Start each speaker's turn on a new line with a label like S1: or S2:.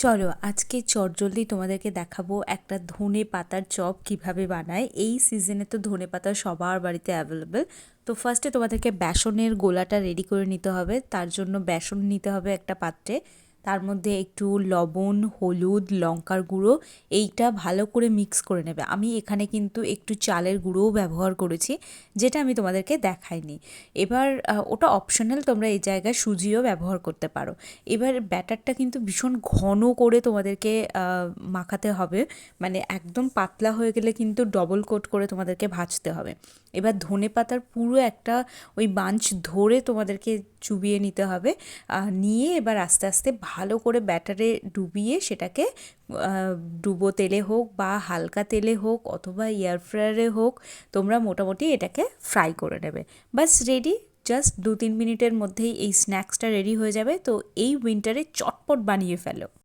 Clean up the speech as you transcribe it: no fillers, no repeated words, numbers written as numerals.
S1: চলো আজকে চটজলদি তোমাদেরকে দেখাবো একটা ধনে পাতার চপ কিভাবে বানায়। এই সিজনে তো ধনে পাতা সবার বাড়িতে অ্যাভেলেবেল। তো ফার্স্টে তোমাদেরকে বেসনের গোলাটা রেডি করে নিতে হবে। তার জন্য বেসন নিতে হবে একটা পাত্রে, তার মধ্যে একটু লবণ, হলুদ, লঙ্কার গুঁড়ো এইটা ভালো করে মিক্স করে নেবে। আমি এখানে কিন্তু একটু চালের গুঁড়োও ব্যবহার করেছি, যেটা আমি তোমাদেরকে দেখাইনি। এবার ওটা অপশনাল, তোমরা এই জায়গায় সুজিও ব্যবহার করতে পারো। এবার ব্যাটারটা কিন্তু ভীষণ ঘন করে তোমাদেরকে মাখাতে হবে, মানে একদম পাতলা হয়ে গেলে কিন্তু ডবল কোট করে তোমাদেরকে ভাজতে হবে। এবার ধনে পাতার পুরো একটা ওই বাঞ্চ ধরে তোমাদেরকে চুবিয়ে নিতে হবে। নিয়ে এবার আস্তে আস্তে ভালো করে ব্যাটারে ডুবিয়ে সেটাকে ডুবো তেলে হোক বা হালকা তেলে হোক অথবা এয়ার ফ্রায়ারে হোক, তোমরা মোটামুটি এটাকে ফ্রাই করে নেবে। বাস রেডি। জাস্ট 2-3 মিনিটের মধ্যেই এই স্ন্যাক্সটা রেডি হয়ে যাবে। তো এই উইন্টারে চটপট বানিয়ে ফেলো।